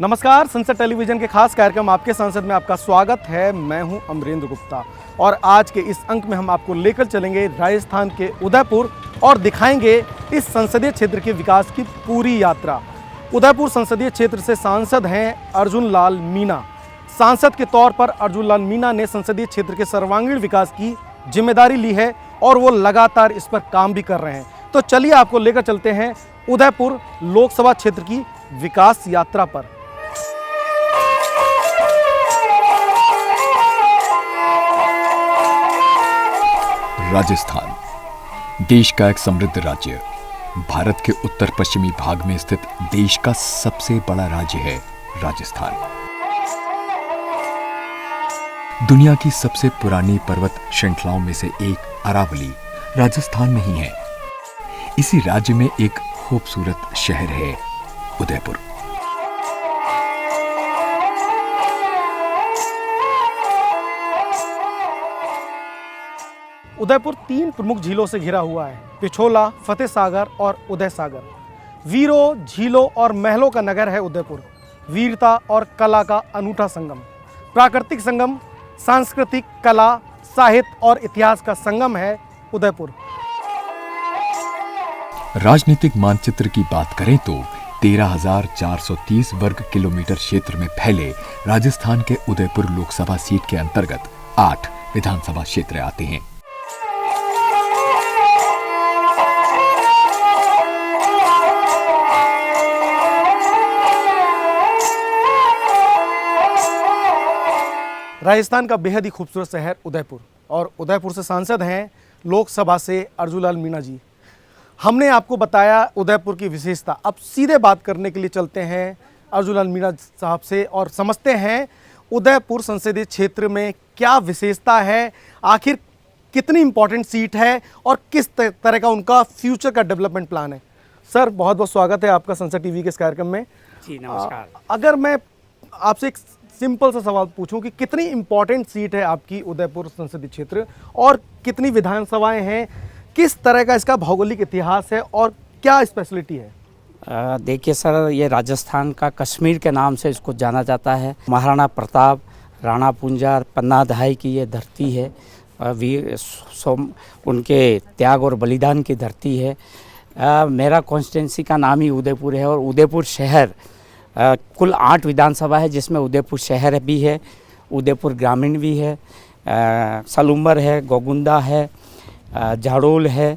नमस्कार, संसद टेलीविजन के खास कार्यक्रम आपके संसद में आपका स्वागत है। मैं हूं अमरेंद्र गुप्ता और आज के इस अंक में हम आपको लेकर चलेंगे राजस्थान के उदयपुर और दिखाएंगे इस संसदीय क्षेत्र के विकास की पूरी यात्रा। उदयपुर संसदीय क्षेत्र से सांसद हैं अर्जुन लाल मीणा। सांसद के तौर पर अर्जुन लाल मीणा ने संसदीय क्षेत्र के सर्वांगीण विकास की जिम्मेदारी ली है और वो लगातार इस पर काम भी कर रहे हैं। तो चलिए आपको लेकर चलते हैं उदयपुर लोकसभा क्षेत्र की विकास यात्रा पर। राजस्थान देश का एक समृद्ध राज्य, भारत के उत्तर पश्चिमी भाग में स्थित देश का सबसे बड़ा राज्य है राजस्थान। दुनिया की सबसे पुरानी पर्वत श्रृंखलाओं में से एक अरावली राजस्थान में ही है। इसी राज्य में एक खूबसूरत शहर है उदयपुर। उदयपुर 3 प्रमुख झीलों से घिरा हुआ है, पिछोला, फतेह सागर और उदय सागर। वीरों, झीलों और महलों का नगर है उदयपुर। वीरता और कला का अनूठा संगम, प्राकृतिक संगम, सांस्कृतिक, कला, साहित्य और इतिहास का संगम है उदयपुर। राजनीतिक मानचित्र की बात करें तो 13,430 वर्ग किलोमीटर क्षेत्र में फैले राजस्थान के उदयपुर लोकसभा सीट के अंतर्गत 8 विधानसभा क्षेत्र आते हैं। राजस्थान का बेहद ही खूबसूरत शहर उदयपुर और उदयपुर से सांसद हैं लोकसभा से अर्जुन लाल मीणा जी। हमने आपको बताया उदयपुर की विशेषता। अब सीधे बात करने के लिए चलते हैं अर्जुन लाल मीणा साहब से और समझते हैं उदयपुर संसदीय क्षेत्र में क्या विशेषता है, आखिर कितनी इंपॉर्टेंट सीट है और किस तरह का उनका फ्यूचर का डेवलपमेंट प्लान है। सर, बहुत बहुत स्वागत है आपका संसद टीवी के इस कार्यक्रम में। जी नमस्कार। अगर मैं आपसे एक सिंपल सा सवाल पूछूं कि कितनी इंपॉर्टेंट सीट है आपकी उदयपुर संसदीय क्षेत्र और कितनी विधानसभाएं हैं, किस तरह का इसका भौगोलिक इतिहास है और क्या स्पेशलिटी है? देखिए सर, ये राजस्थान का कश्मीर के नाम से इसको जाना जाता है। महाराणा प्रताप, राणा पुंजा, पन्ना दहाई की ये धरती है। वीर उनके त्याग और बलिदान की धरती है। मेरा कॉन्स्टिट्यूंसी का नाम ही उदयपुर है और उदयपुर शहर कुल 8 विधानसभा है, जिसमें उदयपुर शहर भी है, उदयपुर ग्रामीण भी है, सलूम्बर है, गोगुंदा है, झाड़ोल है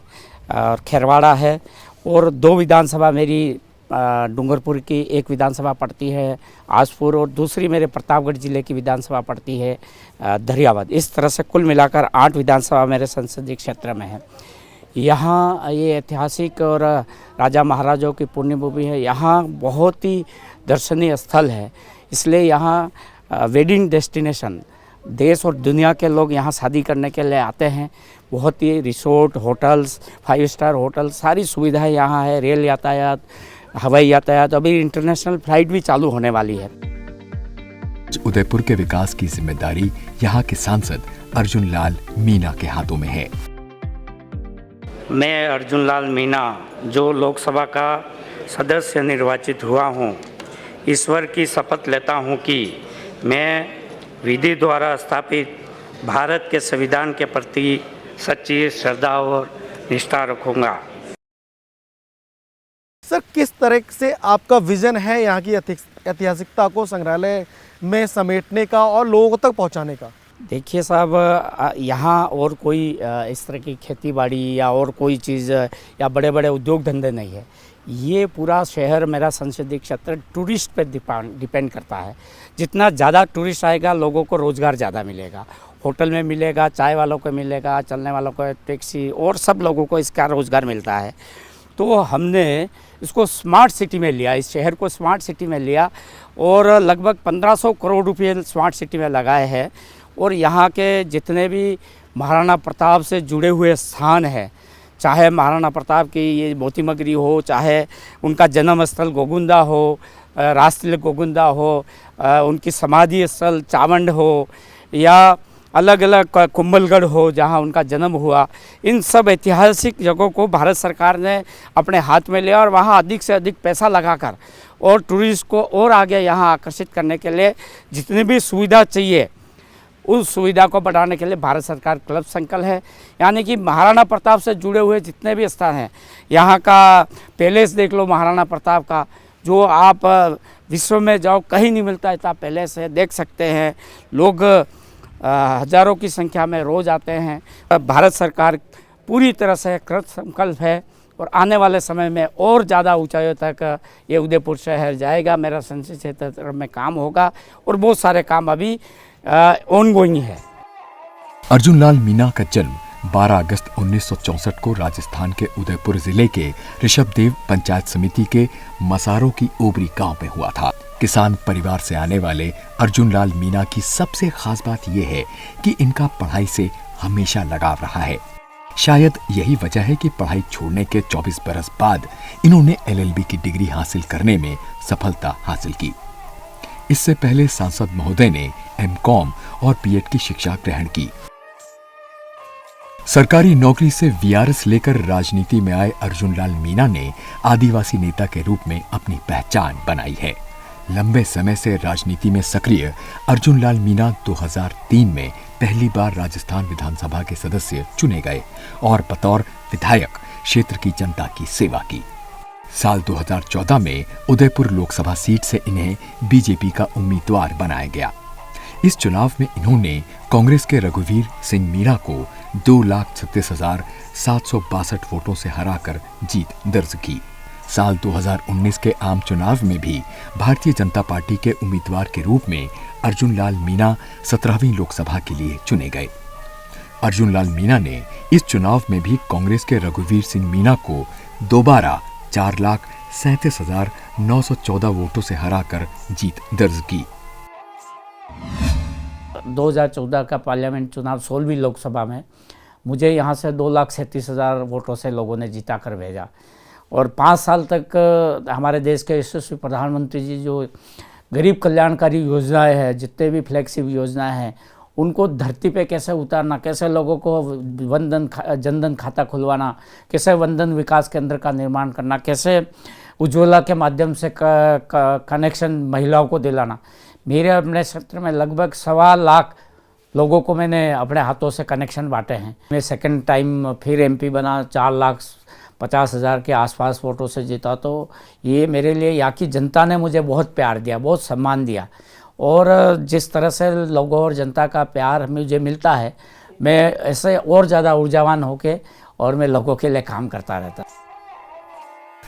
और खेरवाड़ा है। और 2 विधानसभा मेरी डूंगरपुर की एक विधानसभा पड़ती है आजपुर और दूसरी मेरे प्रतापगढ़ जिले की विधानसभा पड़ती है दरियाबाद। इस तरह से कुल मिलाकर 8 विधानसभा मेरे संसदीय क्षेत्र में है। यहाँ ये ऐतिहासिक और राजा महाराजाओं की पुण्यभूमि है। यहाँ बहुत ही दर्शनीय स्थल है, इसलिए यहाँ वेडिंग डेस्टिनेशन, देश और दुनिया के लोग यहाँ शादी करने के लिए आते हैं। बहुत ही रिसोर्ट, होटल्स, 5 स्टार होटल, सारी सुविधाएं यहाँ है। रेल यातायात, हवाई यातायात, अभी इंटरनेशनल फ्लाइट भी चालू होने वाली है। उदयपुर के विकास की जिम्मेदारी यहाँ के सांसद अर्जुन लाल मीणा के हाथों में है। मैं अर्जुन लाल मीणा, जो लोकसभा का सदस्य निर्वाचित हुआ हूँ, ईश्वर की शपथ लेता हूँ कि मैं विधि द्वारा स्थापित भारत के संविधान के प्रति सच्ची श्रद्धा और निष्ठा रखूँगा। सर, किस तरह से आपका विजन है यहाँ की ऐतिहासिकता को संग्रहालय में समेटने का और लोगों तक पहुँचाने का? देखिए साहब, यहाँ और कोई इस तरह की खेती बाड़ी या और कोई चीज़ या बड़े बड़े उद्योग धंधे नहीं है। ये पूरा शहर, मेरा संसदीय क्षेत्र टूरिस्ट पर डिपेंड करता है। जितना ज़्यादा टूरिस्ट आएगा, लोगों को रोज़गार ज़्यादा मिलेगा। होटल में मिलेगा, चाय वालों को मिलेगा, चलने वालों को, टैक्सी और सब लोगों को इसका रोज़गार मिलता है। तो हमने इसको स्मार्ट सिटी में लिया, इस शहर को स्मार्ट सिटी में लिया और लगभग 1500 करोड़ रुपये स्मार्ट सिटी में लगाए हैं। और यहाँ के जितने भी महाराणा प्रताप से जुड़े हुए स्थान हैं, चाहे महाराणा प्रताप की ये मोतीमगरी हो, चाहे उनका जन्म स्थल गोगुंदा हो, राजतिलक गोगुंदा हो, उनकी समाधि स्थल चावंड हो, या अलग अलग कुंभलगढ़ हो जहां उनका जन्म हुआ, इन सब ऐतिहासिक जगहों को भारत सरकार ने अपने हाथ में लिया और वहां अधिक से अधिक पैसा लगाकर और टूरिस्ट को और आगे यहाँ आकर्षित करने के लिए जितनी भी सुविधा चाहिए उस सुविधा को बढ़ाने के लिए भारत सरकार क्लब संकल्प है। यानी कि महाराणा प्रताप से जुड़े हुए जितने भी स्थान हैं, यहाँ का पैलेस देख लो महाराणा प्रताप का, जो आप विश्व में जाओ कहीं नहीं मिलता इतना पैलेस है, देख सकते हैं। लोग हज़ारों की संख्या में रोज़ आते हैं। भारत सरकार पूरी तरह से कृत संकल्प है और आने वाले समय में और ज़्यादा ऊंचाइयों तक ये उदयपुर शहर जाएगा। मेरा संसदीय क्षेत्र में काम होगा और बहुत सारे काम अभी ऑनगोइंग है। अर्जुन लाल मीना का जन्म 12 अगस्त 1964 को राजस्थान के उदयपुर जिले के ऋषभदेव पंचायत समिति के मसारों की ओबरी गांव में हुआ था। किसान परिवार से आने वाले अर्जुन लाल मीना की सबसे खास बात यह है कि इनका पढ़ाई से हमेशा लगाव रहा है। शायद यही वजह है कि पढ़ाई छोड़ने के 24 बरस बाद इन्होंने LLB की डिग्री हासिल करने में सफलता हासिल की। इससे पहले सांसद महोदय ने M.Com और B.Ed की शिक्षा ग्रहण की। सरकारी नौकरी से VRS लेकर राजनीति में आए अर्जुन लाल मीना ने आदिवासी नेता के रूप में अपनी पहचान बनाई है। लंबे समय से राजनीति में सक्रिय अर्जुन लाल मीना 2003 में पहली बार राजस्थान विधानसभा के सदस्य चुने गए और बतौर विधायक क्षेत्र की जनता की सेवा की। साल 2014 में उदयपुर लोकसभा सीट से इन्हें बीजेपी का उम्मीदवार बनाया गया। इस चुनाव में इन्होंने कांग्रेस के रघुवीर सिंह मीणा को 2,36,762 वोटों से हराकर जीत दर्ज की। साल 2019 के आम चुनाव में भी भारतीय जनता पार्टी के उम्मीदवार के रूप में अर्जुन लाल मीना 17वीं लोकसभा के लिए चुने गए। अर्जुन लाल मीना ने इस चुनाव में भी कांग्रेस के रघुवीर सिंह मीणा को दोबारा 4,37,914 वोटों से हराकर जीत दर्ज की। 2014 का पार्लियामेंट चुनाव 16वीं लोकसभा में मुझे यहाँ से 2,37,000 वोटों से लोगों ने जीता कर भेजा और 5 साल तक हमारे देश के यशस्वी प्रधानमंत्री जी जो गरीब कल्याणकारी योजनाएं हैं, जितने भी फ्लैगशिप योजनाएं हैं, उनको धरती पे कैसे उतारना, कैसे लोगों को जनधन खाता खुलवाना, कैसे वंदन विकास केंद्र का निर्माण करना, कैसे उज्ज्वला के माध्यम से कनेक्शन महिलाओं को दिलाना। मेरे अपने क्षेत्र में लगभग 1.25 लाख लोगों को मैंने अपने हाथों से कनेक्शन बांटे हैं। मैं सेकंड टाइम फिर MP बना, 4,50,000 के आसपास वोटों से जीता। तो ये मेरे लिए यहाँ की जनता ने मुझे बहुत प्यार दिया, बहुत सम्मान दिया और जिस तरह से लोगों और जनता का प्यार मुझे मिलता है, मैं ऐसे और ज़्यादा ऊर्जावान होके और मैं लोगों के लिए काम करता रहता।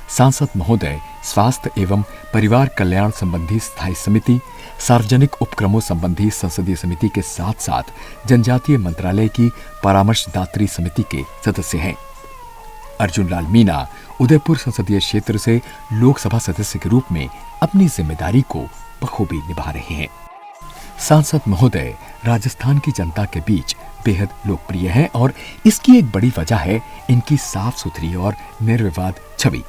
सांसद महोदय स्वास्थ्य एवं परिवार कल्याण संबंधी स्थायी समिति, सार्वजनिक उपक्रमों संबंधी संसदीय समिति के साथ साथ जनजातीय मंत्रालय की परामर्शदात्री समिति के सदस्य हैं। अर्जुन लाल मीना उदयपुर संसदीय क्षेत्र से लोकसभा सदस्य के रूप में अपनी जिम्मेदारी को बखूबी निभा रहे हैं। सांसद महोदय राजस्थान की जनता के बीच बेहद लोकप्रिय हैं और इसकी एक बड़ी वजह है इनकी साफ सुथरी और निर्विवाद छवि।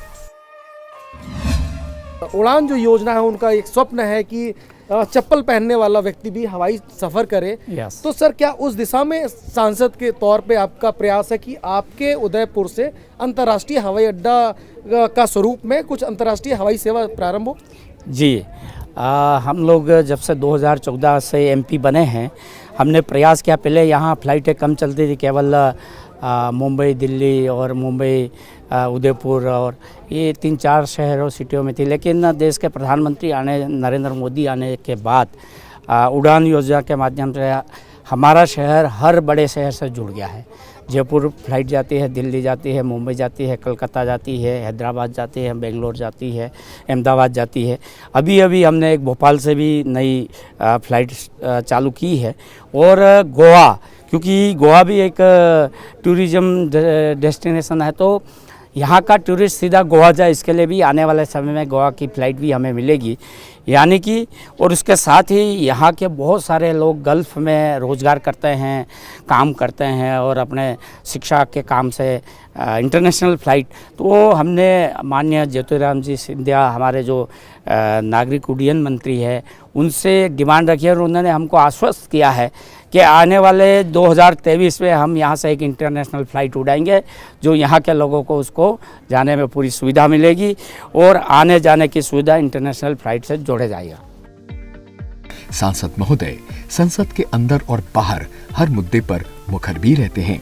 उड़ान जो योजना है उनका एक स्वप्न है कि चप्पल पहनने वाला व्यक्ति भी हवाई सफर करे। तो सर, क्या उस दिशा में सांसद के तौर पे आपका प्रयास है कि आपके उदयपुर से अंतर्राष्ट्रीय हवाई अड्डा का स्वरूप में कुछ अंतर्राष्ट्रीय हवाई सेवा प्रारंभ हो? जी, हम लोग जब से 2014 से MP बने हैं, हमने प्रयास किया। पहले यहाँ फ्लाइटें कम चलती थी, केवल मुंबई, दिल्ली और मुंबई, उदयपुर और ये 3-4 शहरों सिटियों में थी। लेकिन देश के प्रधानमंत्री नरेंद्र मोदी आने के बाद उड़ान योजना के माध्यम से हमारा शहर हर बड़े शहर से जुड़ गया है। जयपुर फ्लाइट जाती है, दिल्ली जाती है, मुंबई जाती है, कलकत्ता जाती है, हैदराबाद जाती है, बेंगलोर जाती है, अहमदाबाद जाती है। अभी हमने एक भोपाल से भी नई फ्लाइट चालू की है और गोवा, क्योंकि गोवा भी एक टूरिज़्म डेस्टिनेशन है, तो यहाँ का टूरिस्ट सीधा गोवा जाए, इसके लिए भी आने वाले समय में गोवा की फ़्लाइट भी हमें मिलेगी। यानी कि और उसके साथ ही यहाँ के बहुत सारे लोग गल्फ़ में रोज़गार करते हैं, काम करते हैं और अपने शिक्षा के काम से इंटरनेशनल फ़्लाइट, तो वो हमने माननीय ज्योतिरादित्य सिंधिया हमारे जो नागरिक उड्डयन मंत्री है उनसे डिमांड रखी है और उन्होंने हमको आश्वस्त किया है कि आने वाले 2023 में हम यहाँ से एक इंटरनेशनल फ़्लाइट उड़ाएंगे जो यहाँ के लोगों को उसको जाने में पूरी सुविधा मिलेगी और आने जाने की सुविधा इंटरनेशनल फ़्लाइट से जोड़े जाएगा। सांसद महोदय संसद के अंदर और बाहर हर मुद्दे पर मुखर भी रहते हैं।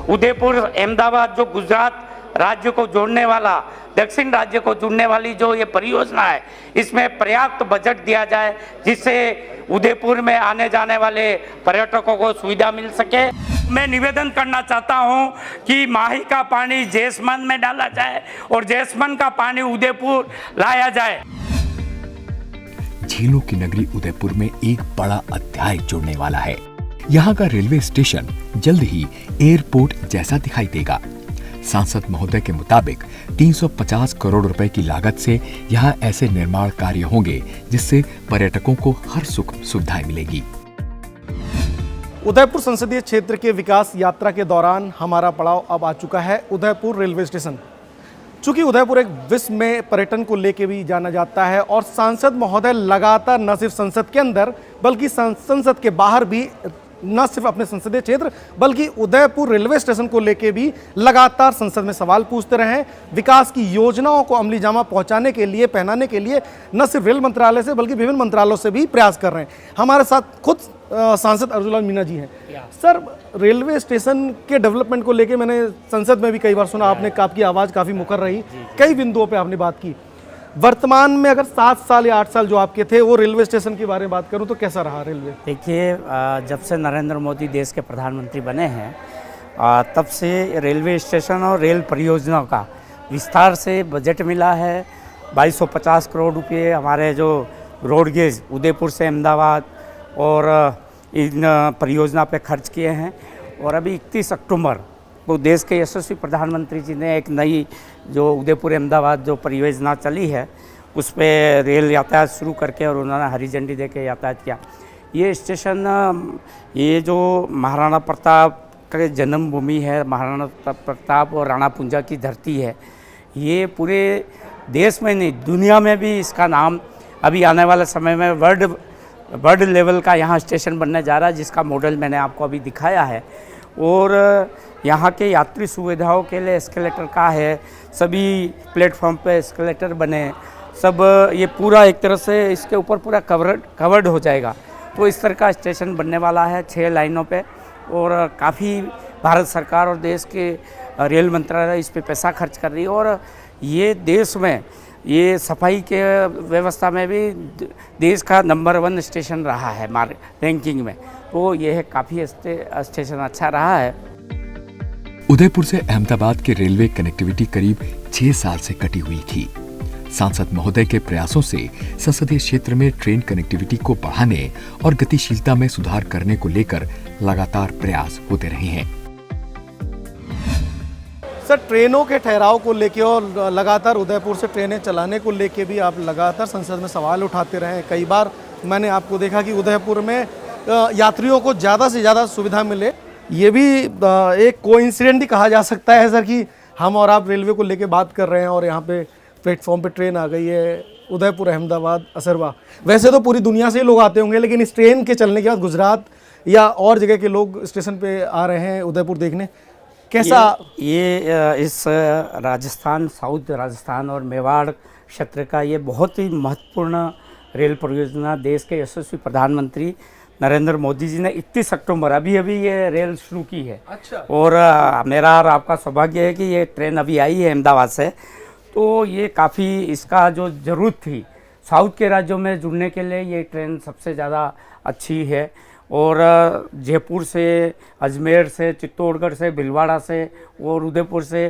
उदयपुर अहमदाबाद जो गुजरात राज्य को जोड़ने वाला, दक्षिण राज्य को जोड़ने वाली जो ये परियोजना है, इसमें पर्याप्त बजट दिया जाए जिससे उदयपुर में आने जाने वाले पर्यटकों को सुविधा मिल सके। मैं निवेदन करना चाहता हूं कि माही का पानी जैसमान में डाला जाए और जैसमान का पानी उदयपुर लाया जाए। झीलों की नगरी उदयपुर में एक बड़ा अध्याय जुड़ने वाला है। यहाँ का रेलवे स्टेशन जल्द ही एयरपोर्ट जैसा दिखाई देगा। सांसद महोदय के मुताबिक 350 करोड़ रुपए की लागत से यहाँ ऐसे निर्माण कार्य होंगे जिससे पर्यटकों को हर सुख सुविधाएं मिलेगी। उदयपुर संसदीय क्षेत्र के विकास यात्रा के दौरान हमारा पड़ाव अब आ चुका है उदयपुर रेलवे स्टेशन। चूंकि उदयपुर एक विश्व में पर्यटन को लेकर भी जाना जाता है और सांसद महोदय लगातार न सिर्फ संसद के अंदर बल्कि संसद के बाहर भी न सिर्फ अपने संसदीय क्षेत्र बल्कि उदयपुर रेलवे स्टेशन को लेकर भी लगातार संसद में सवाल पूछते रहे हैं। विकास की योजनाओं को अमली जामा पहुंचाने के लिए, पहनाने के लिए न सिर्फ रेल मंत्रालय से बल्कि विभिन्न मंत्रालयों से भी प्रयास कर रहे हैं। हमारे साथ खुद सांसद अर्जुन मीणा जी हैं। सर, रेलवे स्टेशन के डेवलपमेंट को लेकर मैंने संसद में भी कई बार सुना, आपकी आवाज़ काफ़ी मुखर रही, कई बिंदुओं पर आपने बात की। वर्तमान में अगर 7 साल या 8 साल जो आपके थे वो रेलवे स्टेशन के बारे में बात करूं तो कैसा रहा रेलवे? देखिए, जब से नरेंद्र मोदी देश के प्रधानमंत्री बने हैं तब से रेलवे स्टेशन और रेल परियोजनाओं का विस्तार से बजट मिला है। 2250 करोड़ रुपए हमारे जो रोडगेज उदयपुर से अहमदाबाद और इन परियोजना पे खर्च किए हैं और अभी 31 अक्टूबर को देश के यशस्वी प्रधानमंत्री जी ने एक नई जो उदयपुर अहमदाबाद जो परियोजना चली है उस पर रेल यातायात शुरू करके और उन्होंने हरी झंडी दे के यातायात किया। ये स्टेशन, ये जो महाराणा प्रताप का जन्मभूमि है, महाराणा प्रताप और राणा पुंजा की धरती है, ये पूरे देश में नहीं दुनिया में भी इसका नाम अभी आने वाले समय में वर्ल्ड लेवल का यहाँ स्टेशन बनने जा रहा है, जिसका मॉडल मैंने आपको अभी दिखाया है। और यहाँ के यात्री सुविधाओं के लिए एस्केलेटर का है, सभी प्लेटफॉर्म पे एस्केलेटर बने, सब ये पूरा एक तरह से इसके ऊपर पूरा कवर्ड हो जाएगा। तो इस तरह का स्टेशन बनने वाला है 6 लाइनों पे और काफ़ी भारत सरकार और देश के रेल मंत्रालय इस पे पैसा खर्च कर रही है और ये देश में ये सफाई के व्यवस्था में भी देश का नंबर 1 स्टेशन रहा है रैंकिंग में। तो यह काफ़ी स्टेशन अच्छा रहा है। उदयपुर से अहमदाबाद के रेलवे कनेक्टिविटी करीब 6 साल से कटी हुई थी। सांसद महोदय के प्रयासों से संसदीय क्षेत्र में ट्रेन कनेक्टिविटी को बढ़ाने और गतिशीलता में सुधार करने को लेकर लगातार प्रयास होते रहे हैं। सर, ट्रेनों के ठहराव को लेकर और लगातार उदयपुर से ट्रेनें चलाने को लेकर भी आप लगातार संसद में सवाल उठाते रहे हैं। कई बार मैंने आपको देखा कि उदयपुर में यात्रियों को ज़्यादा से ज़्यादा सुविधा मिले। ये भी एक कोइंसिडेंट ही कहा जा सकता है सर कि हम और आप रेलवे को लेकर बात कर रहे हैं और यहाँ पे प्लेटफॉर्म पे ट्रेन आ गई है उदयपुर अहमदाबाद असरवा। वैसे तो पूरी दुनिया से ही लोग आते होंगे, लेकिन इस ट्रेन के चलने के बाद गुजरात या और जगह के लोग स्टेशन पे आ रहे हैं उदयपुर देखने। कैसा ये इस राजस्थान, साउथ राजस्थान और मेवाड़ क्षेत्र का ये बहुत ही महत्वपूर्ण रेल परियोजना देश के यशस्वी प्रधानमंत्री नरेंद्र मोदी जी ने 31 अक्टूबर अभी ये रेल शुरू की है। अच्छा। और मेरा और आपका सौभाग्य है कि ये ट्रेन अभी आई है अहमदाबाद से। तो ये काफ़ी इसका जो ज़रूरत थी साउथ के राज्यों में जुड़ने के लिए ये ट्रेन सबसे ज़्यादा अच्छी है। और जयपुर से, अजमेर से, चित्तौड़गढ़ से, भीलवाड़ा से और उदयपुर से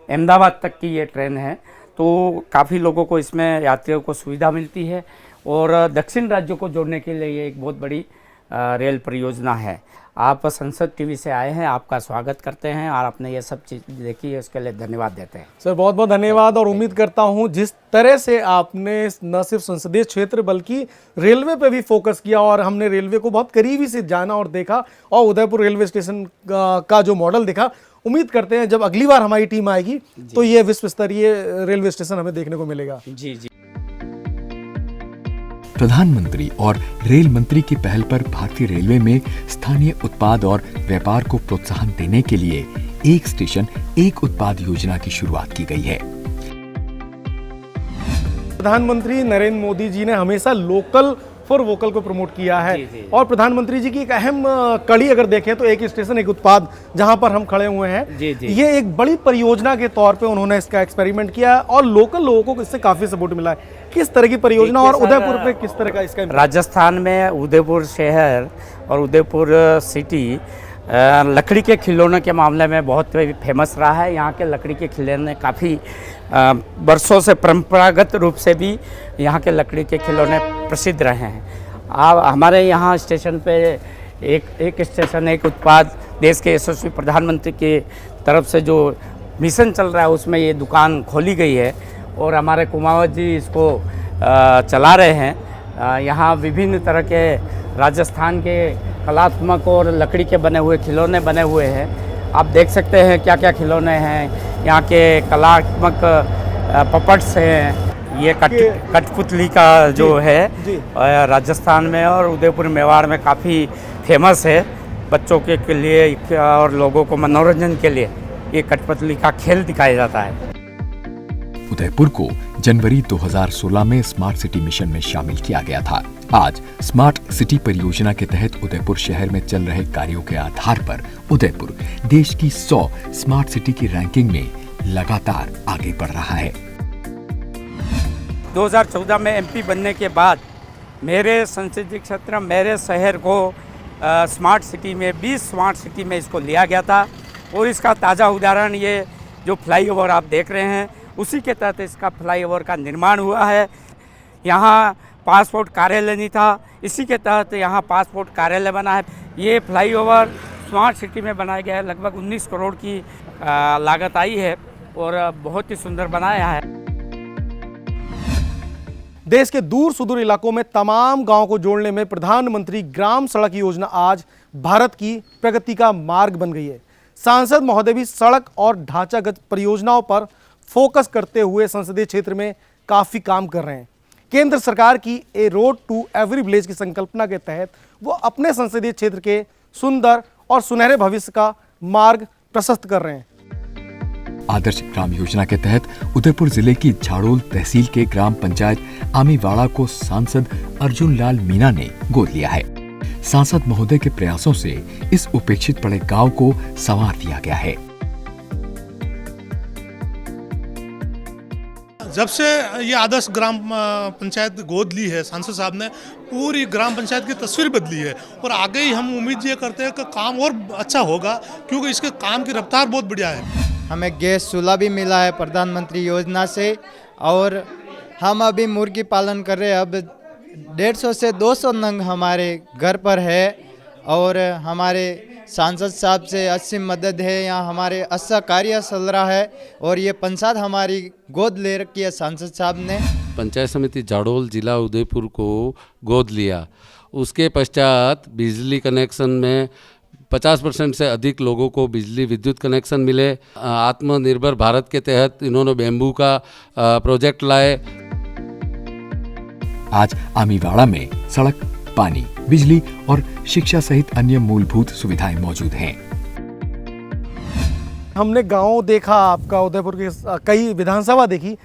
अहमदाबाद तक की ये ट्रेन है। तो काफ़ी लोगों को इसमें यात्रियों को सुविधा मिलती है और दक्षिण राज्यों को जोड़ने के लिए ये एक बहुत बड़ी रेल परियोजना है। आप संसद टीवी से आए हैं, आपका स्वागत करते हैं और आपने ये सब चीज़ देखी है उसके लिए धन्यवाद देते हैं। सर, बहुत बहुत धन्यवाद। और उम्मीद करता हूं जिस तरह से आपने न सिर्फ संसदीय क्षेत्र बल्कि रेलवे पे भी फोकस किया और हमने रेलवे को बहुत करीबी से जाना और देखा और उदयपुर रेलवे स्टेशन का जो मॉडल दिखा उम्मीद करते हैं जब अगली बार हमारी टीम आएगी तो ये विश्व स्तरीय रेलवे स्टेशन हमें देखने को मिलेगा। जी जी। प्रधानमंत्री और रेल मंत्री की पहल पर भारतीय रेलवे में स्थानीय उत्पाद और व्यापार को प्रोत्साहन देने के लिए एक स्टेशन एक उत्पाद योजना की शुरुआत की गई है। प्रधानमंत्री नरेंद्र मोदी जी ने हमेशा लोकल फॉर वोकल को प्रमोट किया है। जी, जी। और प्रधानमंत्री जी की एक अहम कड़ी अगर देखें तो एक स्टेशन एक उत्पाद जहां पर हम खड़े हुए हैं, जी, जी। ये एक बड़ी परियोजना के तौर पे उन्होंने इसका एक्सपेरिमेंट किया और लोकल लोगों को इससे काफी सपोर्ट मिला है। किस तरह की परियोजना और देखिए सर, उदयपुर पे किस तरह का इसका राजस्थान में उदयपुर शहर और उदयपुर सिटी लकड़ी के खिलौनों के मामले में बहुत फेमस रहा है। यहाँ के लकड़ी के खिलौने काफ़ी वर्षों से परंपरागत रूप से भी यहाँ के लकड़ी के खिलौने प्रसिद्ध रहे हैं। हमारे यहाँ स्टेशन पे एक स्टेशन एक उत्पाद देश के यशस्वी प्रधानमंत्री के तरफ से जो मिशन चल रहा है उसमें ये दुकान खोली गई है और हमारे कुमावत जी इसको चला रहे हैं। यहाँ विभिन्न तरह के राजस्थान के कलात्मक और लकड़ी के बने हुए खिलौने बने हुए हैं। आप देख सकते हैं क्या क्या खिलौने हैं। यहाँ के कलात्मक पपट्स हैं। ये कठपुतली का जो है राजस्थान में और उदयपुर मेवाड़ में काफ़ी फेमस है। बच्चों के लिए और लोगों को मनोरंजन के लिए ये कठपुतली का खेल दिखाया जाता है। उदयपुर को जनवरी 2016 में स्मार्ट सिटी मिशन में शामिल किया गया था। आज स्मार्ट सिटी परियोजना के तहत उदयपुर शहर में चल रहे कार्यों के आधार पर उदयपुर देश की 100 स्मार्ट सिटी की रैंकिंग में लगातार आगे बढ़ रहा है। 2014 में एमपी बनने के बाद मेरे संसदीय क्षेत्र मेरे शहर को स्मार्ट सिटी में 20 स्मार्ट सिटी में इसको लिया गया था और इसका ताज़ा उदाहरण ये जो फ्लाईओवर आप देख रहे हैं उसी के तहत इसका फ्लाईओवर का निर्माण हुआ है। यहाँ पासपोर्ट कार्यालय नहीं था, इसी के तहत यहाँ पासपोर्ट कार्यालय बना है। ये फ्लाईओवर स्मार्ट सिटी में बनाया गया है। लगभग 19 करोड़ की लागत आई है और बहुत ही सुंदर बनाया है। देश के दूर सुदूर इलाकों में तमाम गांवों को जोड़ने में प्रधानमंत्री ग्राम सड़क योजना आज भारत की प्रगति का मार्ग बन गई है। सांसद महोदय भी सड़क और ढांचागत परियोजनाओं पर फोकस करते हुए संसदीय क्षेत्र में काफी काम कर रहे हैं। केंद्र सरकार की ए रोड टू एवरी विलेज की संकल्पना के तहत वो अपने संसदीय क्षेत्र के सुंदर और सुनहरे भविष्य का मार्ग प्रशस्त कर रहे हैं। आदर्श ग्राम योजना के तहत उदयपुर जिले की झाड़ोल तहसील के ग्राम पंचायत आमीवाड़ा को सांसद अर्जुन लाल मीणा ने गोद लिया है। सांसद महोदय के प्रयासों से इस उपेक्षित पड़े गांव को संवार दिया गया है। जब से ये आदर्श ग्राम पंचायत गोद ली है सांसद साहब ने, पूरी ग्राम पंचायत की तस्वीर बदली है और आगे ही हम उम्मीद ये करते हैं कि काम और अच्छा होगा क्योंकि इसके काम की रफ्तार बहुत बढ़िया है। हमें गैस चूल्हा भी मिला है प्रधानमंत्री योजना से और हम अभी मुर्गी पालन कर रहे हैं। अब 150 से 200 नंग हमारे घर पर है और हमारे सांसद साहब से अच्छी मदद है। यहाँ हमारे अच्छा कार्य चल रहा है और ये पंचायत हमारी गोद ले रखी है सांसद साहब ने। पंचायत समिति झाड़ोल जिला उदयपुर को गोद लिया। उसके पश्चात बिजली कनेक्शन में 50% से अधिक लोगों को बिजली विद्युत कनेक्शन मिले। आत्मनिर्भर भारत के तहत इन्होंने बेम्बू का प्रोजेक्ट लाए। आज आमीवाड़ा में सड़क, पानी, बिजली और शिक्षा सहित अन्य मूलभूत सुविधाएं मौजूद हैं। हमने गांव देखा, आपका उदयपुर की कई विधानसभा देखी,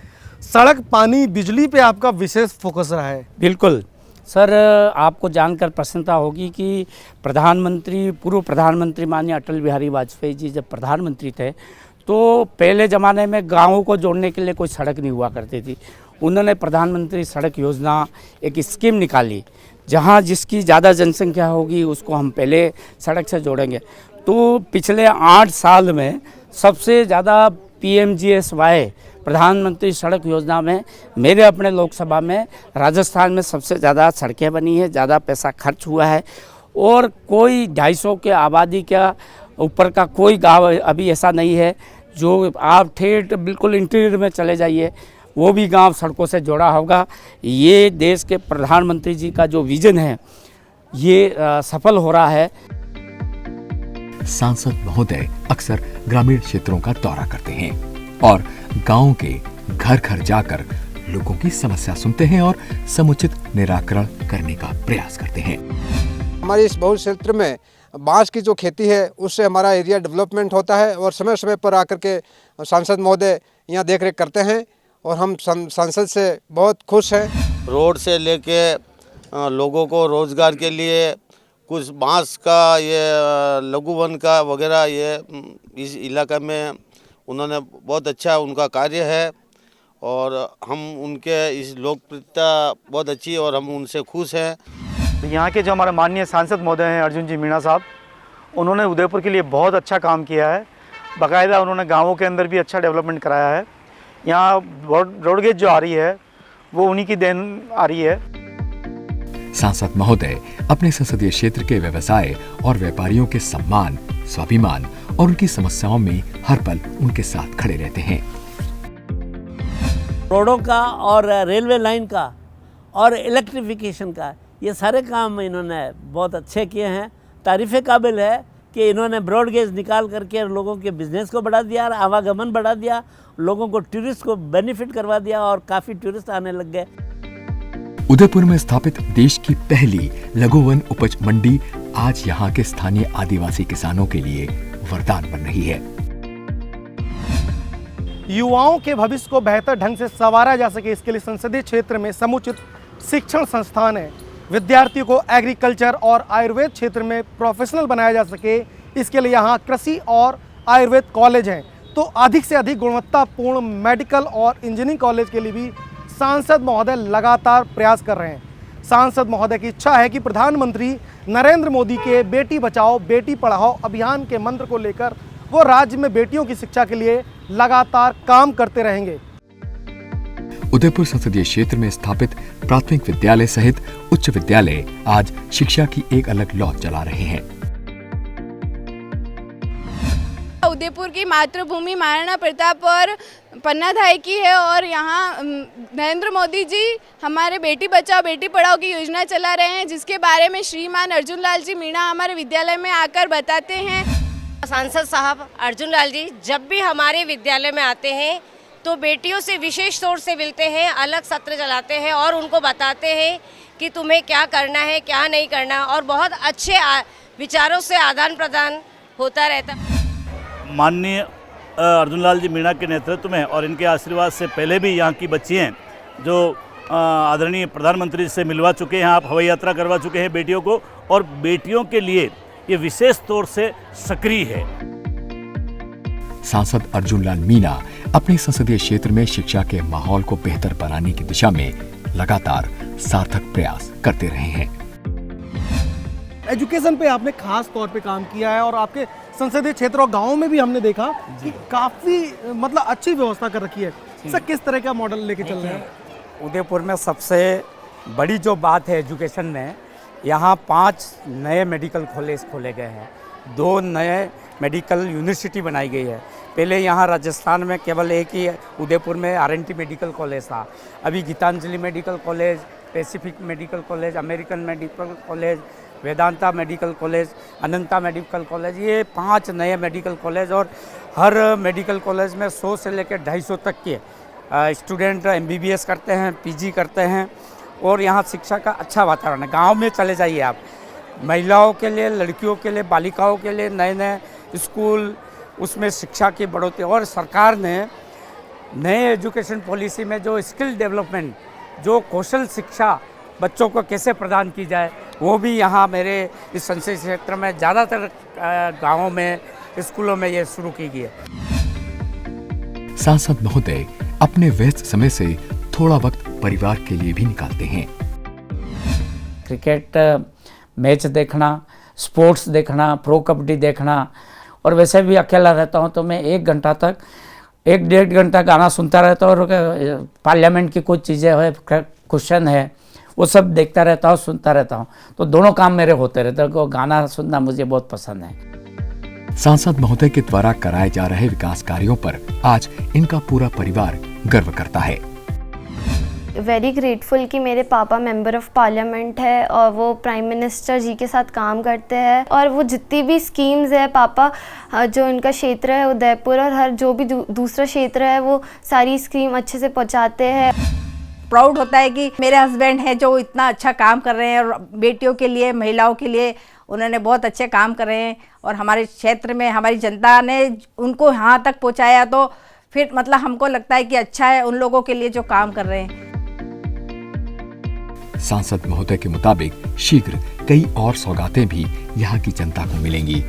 सड़क, पानी, बिजली पे आपका विशेष फोकस रहा है। बिल्कुल सर, आपको जानकर प्रसन्नता होगी कि पूर्व प्रधानमंत्री माननीय अटल बिहारी वाजपेयी जी जब प्रधानमंत्री थे तो पहले ज़माने में गाँवों को जोड़ने के लिए कोई सड़क नहीं हुआ करती थी। उन्होंने प्रधानमंत्री सड़क योजना एक स्कीम निकाली, जहाँ जिसकी ज़्यादा जनसंख्या होगी उसको हम पहले सड़क से जोड़ेंगे। तो पिछले 8 साल में सबसे ज़्यादा PMGSY प्रधानमंत्री सड़क योजना में मेरे अपने लोकसभा में राजस्थान में सबसे ज़्यादा सड़कें बनी है, ज़्यादा पैसा खर्च हुआ है और कोई 250 के आबादी का ऊपर का कोई गांव अभी ऐसा नहीं है जो आप ठेठ बिल्कुल इंटीरियर में चले जाइए वो भी गांव सड़कों से जोड़ा होगा। ये देश के प्रधानमंत्री जी का जो विजन है ये सफल हो रहा है। सांसद महोदय अक्सर ग्रामीण क्षेत्रों का दौरा करते हैं और गांव के घर घर जाकर लोगों की समस्या सुनते हैं और समुचित निराकरण करने का प्रयास करते हैं। हमारे इस बहुल क्षेत्र में बांस की जो खेती है उससे हमारा एरिया डेवलपमेंट होता है और समय समय पर आकर के सांसद महोदय यहाँ देखरेख करते हैं और हम सांसद से बहुत खुश हैं। रोड से लेके लोगों को रोज़गार के लिए कुछ बांस का ये लघु वन का वगैरह ये इस इलाका में उन्होंने बहुत अच्छा उनका कार्य है और हम उनके इस लोकप्रियता बहुत अच्छी और हम उनसे खुश हैं। यहाँ के जो हमारे माननीय सांसद महोदय हैं अर्जुन जी मीणा साहब, उन्होंने उदयपुर के लिए बहुत अच्छा काम किया है। बाकायदा उन्होंने गांवों के अंदर भी अच्छा डेवलपमेंट कराया है। यहाँ रोडगेज जो आ रही है वो उन्हीं की देन आ रही है। सांसद महोदय अपने संसदीय क्षेत्र के व्यवसाय और व्यापारियों के सम्मान, स्वाभिमान और उनकी समस्याओं में हर पल उनके साथ खड़े रहते हैं। रोडों का और रेलवे लाइन का और इलेक्ट्रिफिकेशन का ये सारे काम इन्होंने बहुत अच्छे किए हैं। तारीफ़े काबिल है कि इन्होंने ब्रॉड गेज निकाल करके लोगों के बिजनेस को बढ़ा दिया, आवागमन बढ़ा दिया, लोगों को टूरिस्ट को बेनिफिट करवा दिया और काफ़ी टूरिस्ट आने लग गए। उदयपुर में स्थापित देश की पहली लघु वन उपज मंडी आज यहाँ के स्थानीय आदिवासी किसानों के लिए वरदान बन रही है। युवाओं के भविष्य को बेहतर ढंग से संवारा जा सके, इसके लिए संसदीय क्षेत्र में समुचित शिक्षण संस्थान है। विद्यार्थियों को एग्रीकल्चर और आयुर्वेद क्षेत्र में प्रोफेशनल बनाया जा सके, इसके लिए यहाँ कृषि और आयुर्वेद कॉलेज हैं। तो अधिक से अधिक गुणवत्तापूर्ण मेडिकल और इंजीनियरिंग कॉलेज के लिए भी सांसद महोदय लगातार प्रयास कर रहे हैं। सांसद महोदय की इच्छा है कि प्रधानमंत्री नरेंद्र मोदी के बेटी बचाओ बेटी पढ़ाओ अभियान के मंत्र को लेकर वो राज्य में बेटियों की शिक्षा के लिए लगातार काम करते रहेंगे। उदयपुर संसदीय क्षेत्र में स्थापित प्राथमिक विद्यालय सहित उच्च विद्यालय आज शिक्षा की एक अलग लौ चला रहे हैं। उदयपुर की मातृभूमि महाराणा प्रताप और पन्नाधाय की है और यहाँ नरेंद्र मोदी जी हमारे बेटी बचाओ बेटी पढ़ाओ की योजना चला रहे हैं, जिसके बारे में श्रीमान अर्जुन लाल जी मीणा हमारे विद्यालय में आकर बताते हैं। सांसद साहब अर्जुन लाल जी जब भी हमारे विद्यालय में आते हैं तो बेटियों से विशेष तौर से मिलते हैं, अलग सत्र चलाते हैं और उनको बताते हैं कि तुम्हें क्या करना है क्या नहीं करना, और बहुत अच्छे विचारों से आदान प्रदान होता रहता। माननीय अर्जुन लाल जी मीणा के नेतृत्व में और इनके आशीर्वाद से पहले भी यहाँ की बच्चियाँ जो आदरणीय प्रधानमंत्री से मिलवा चुके हैं, आप हवाई यात्रा करवा चुके हैं बेटियों को, और बेटियों के लिए ये विशेष तौर से सक्रिय है। सांसद अर्जुन लाल मीणा अपने संसदीय क्षेत्र में शिक्षा के माहौल को बेहतर बनाने की दिशा में लगातार सार्थक प्रयास करते रहे हैं। एजुकेशन पे आपने खास तौर पे काम किया है और आपके संसदीय क्षेत्र और गाँव में भी हमने देखा कि काफ़ी मतलब अच्छी व्यवस्था कर रखी है। सर किस तरह का मॉडल लेके चल रहे हैं? उदयपुर में सबसे बड़ी जो बात है एजुकेशन में, यहाँ 5 नए मेडिकल कॉलेज खोले गए हैं, 2 नए मेडिकल यूनिवर्सिटी बनाई गई है। पहले यहाँ राजस्थान में केवल एक ही उदयपुर में RNT मेडिकल कॉलेज था। अभी Gitanjali medical college, Pacific medical college, American medical college, Vedanta medical college, Ananta medical college, ये 5 नए मेडिकल कॉलेज, और हर मेडिकल कॉलेज में 100 से लेकर 250 तक के स्टूडेंट MBBS करते हैं, PG करते हैं, और यहाँ शिक्षा का अच्छा वातावरण है। गांव में चले जाइए आप, महिलाओं के लिए, लड़कियों के लिए, बालिकाओं के लिए नए नए स्कूल, उसमें शिक्षा की बढ़ोतरी, और सरकार ने नए एजुकेशन पॉलिसी में जो स्किल डेवलपमेंट, जो कौशल शिक्षा बच्चों को कैसे प्रदान की जाए, वो भी यहाँ मेरे इस संसदीय क्षेत्र में ज़्यादातर गाँवों में, स्कूलों में ये शुरू की गई है। सांसद महोदय अपने व्यस्त समय से थोड़ा वक्त परिवार के लिए भी निकालते हैं। क्रिकेट मैच देखना, स्पोर्ट्स देखना, प्रो कबड्डी देखना, और वैसे भी अकेला रहता हूँ तो मैं 1 घंटा तक 1-1.5 घंटा गाना सुनता रहता हूँ, और पार्लियामेंट की कुछ चीज़ें है, क्वेश्चन है, वो सब देखता रहता हूँ, सुनता रहता हूँ। तो दोनों काम मेरे होते रहते हैं, तो गाना सुनना मुझे बहुत पसंद है। सांसद महोदय के द्वारा कराए जा रहे विकास कार्यों पर आज इनका पूरा परिवार गर्व करता है। वेरी ग्रेटफुल कि मेरे पापा मेंबर ऑफ पार्लियामेंट है और वो प्राइम मिनिस्टर जी के साथ काम करते हैं, और वो जितनी भी स्कीम्स है पापा जो उनका क्षेत्र है उदयपुर और हर जो भी दूसरा क्षेत्र है वो सारी स्कीम अच्छे से पहुंचाते हैं। प्राउड होता है कि मेरे हस्बैंड हैं जो इतना अच्छा काम कर रहे हैं और बेटियों के लिए, महिलाओं के लिए उन्होंने बहुत अच्छे काम कर रहे हैं, और हमारे क्षेत्र में हमारी जनता ने उनको यहाँ तक पहुँचाया, तो फिर मतलब हमको लगता है कि अच्छा है उन लोगों के लिए जो काम कर रहे हैं। सांसद महोदय के मुताबिक शीघ्र कई और सौगातें भी यहाँ की जनता को मिलेंगी।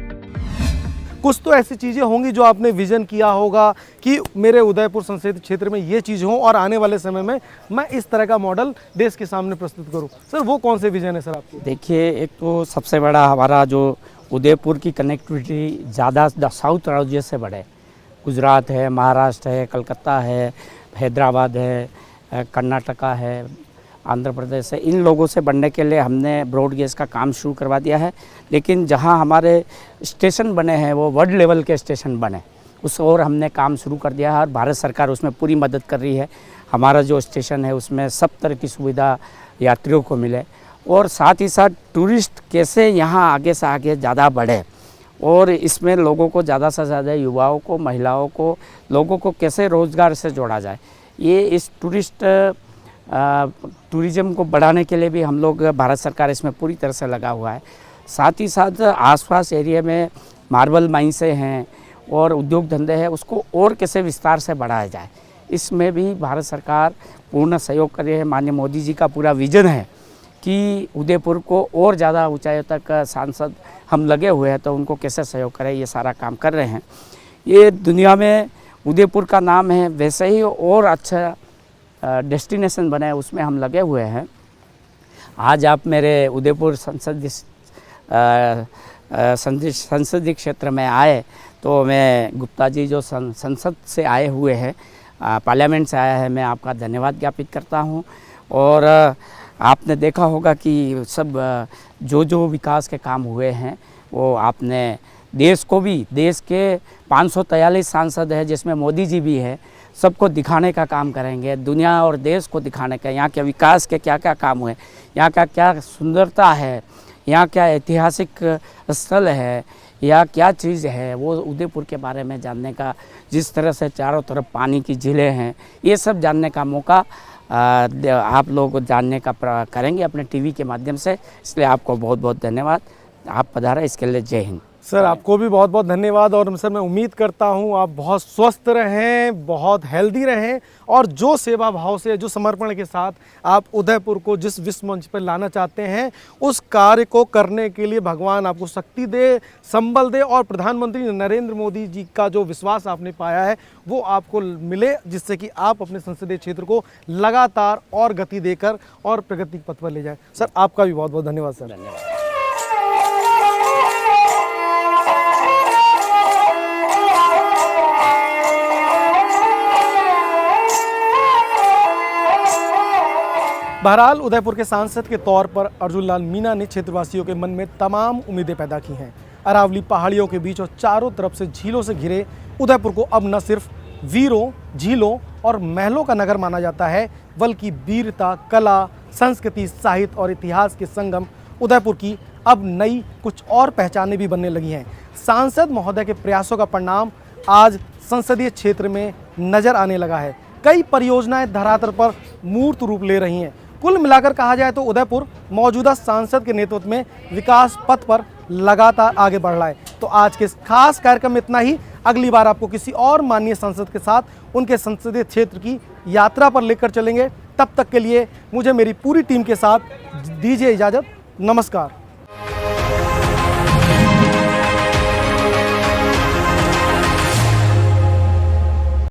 कुछ तो ऐसी चीज़ें होंगी जो आपने विजन किया होगा कि मेरे उदयपुर संसदीय क्षेत्र में ये चीज़ हो और आने वाले समय में मैं इस तरह का मॉडल देश के सामने प्रस्तुत करूं। सर वो कौन से विजन है सर आपके? देखिए, एक तो सबसे बड़ा हमारा जो उदयपुर की कनेक्टिविटी ज़्यादा साउथ राज्य से बढ़े। गुजरात है, महाराष्ट्र है, कलकत्ता है, हैदराबाद है, कर्नाटका है, आंध्र प्रदेश है, इन लोगों से बढ़ने के लिए हमने ब्रॉड गेज का काम शुरू करवा दिया है। लेकिन जहां हमारे स्टेशन बने हैं वो वर्ल्ड लेवल के स्टेशन बने, उस और हमने काम शुरू कर दिया है और भारत सरकार उसमें पूरी मदद कर रही है। हमारा जो स्टेशन है उसमें सब तरह की सुविधा यात्रियों को मिले, और साथ ही साथ टूरिस्ट कैसे यहाँ आगे से आगे ज़्यादा बढ़े, और इसमें लोगों को ज़्यादा से ज़्यादा युवाओं को, महिलाओं को, लोगों को कैसे रोज़गार से जोड़ा जाए, ये इस टूरिज़्म को बढ़ाने के लिए भी हम लोग, भारत सरकार इसमें पूरी तरह से लगा हुआ है। साथ ही साथ आसपास एरिया में मार्बल माइंसें हैं और उद्योग धंधे हैं, उसको और कैसे विस्तार से बढ़ाया जाए, इसमें भी भारत सरकार पूर्ण सहयोग कर रही है। माननीय मोदी जी का पूरा विजन है कि उदयपुर को और ज़्यादा ऊंचाइयों तक सांसद हम लगे हुए हैं, तो उनको कैसे सहयोग करें, ये सारा काम कर रहे हैं। ये दुनिया में उदयपुर का नाम है, वैसे ही और अच्छा डेस्टिनेशन बने, उसमें हम लगे हुए हैं। आज आप मेरे उदयपुर संसदीय क्षेत्र में आए तो मैं गुप्ता जी जो संसद से आए हुए हैं, पार्लियामेंट से आया है, मैं आपका धन्यवाद ज्ञापित करता हूं। और आपने देखा होगा कि सब जो विकास के काम हुए हैं वो आपने देश को भी, देश के 543 सांसद है जिसमें मोदी जी भी है, सबको दिखाने का काम करेंगे, दुनिया और देश को दिखाने का यहाँ के विकास के क्या क्या काम हुए, यहाँ का क्या सुंदरता है, यहाँ क्या ऐतिहासिक स्थल है, या क्या चीज़ है, वो उदयपुर के बारे में जानने का, जिस तरह से चारों तरफ पानी की झीलें हैं, ये सब जानने का मौका आप लोग जानने का करेंगे अपने टीवी के माध्यम से। इसलिए आपको बहुत बहुत धन्यवाद, आप पधारे, इसके लिए जय हिंद। सर आपको भी बहुत बहुत धन्यवाद, और सर मैं उम्मीद करता हूं आप बहुत स्वस्थ रहें, बहुत हेल्दी रहें, और जो सेवा भाव से, जो समर्पण के साथ आप उदयपुर को जिस विश्व मंच पर लाना चाहते हैं उस कार्य को करने के लिए भगवान आपको शक्ति दे, संबल दे, और प्रधानमंत्री नरेंद्र मोदी जी का जो विश्वास आपने पाया है वो आपको मिले, जिससे कि आप अपने संसदीय क्षेत्र को लगातार और गति देकर और प्रगति पथ पर ले जाए। सर आपका भी बहुत बहुत धन्यवाद। सर धन्यवाद। बहरहाल उदयपुर के सांसद के तौर पर अर्जुन लाल मीणा ने क्षेत्रवासियों के मन में तमाम उम्मीदें पैदा की हैं। अरावली पहाड़ियों के बीच और चारों तरफ से झीलों से घिरे उदयपुर को अब न सिर्फ वीरों, झीलों और महलों का नगर माना जाता है, बल्कि वीरता, कला, संस्कृति, साहित्य और इतिहास के संगम उदयपुर की अब नई कुछ और पहचानें भी बनने लगी हैं। सांसद महोदय के प्रयासों का परिणाम आज संसदीय क्षेत्र में नजर आने लगा है। कई परियोजनाएं धरातल पर मूर्त रूप ले रही हैं। कुल मिलाकर कहा जाए तो उदयपुर मौजूदा सांसद के नेतृत्व में विकास पथ पर लगातार आगे बढ़ रहा है। तो आज के इस खास कार्यक्रम में इतना ही। अगली बार आपको किसी और माननीय सांसद के साथ उनके संसदीय क्षेत्र की यात्रा पर लेकर चलेंगे। तब तक के लिए मुझे मेरी पूरी टीम के साथ दीजिए इजाज़त। नमस्कार।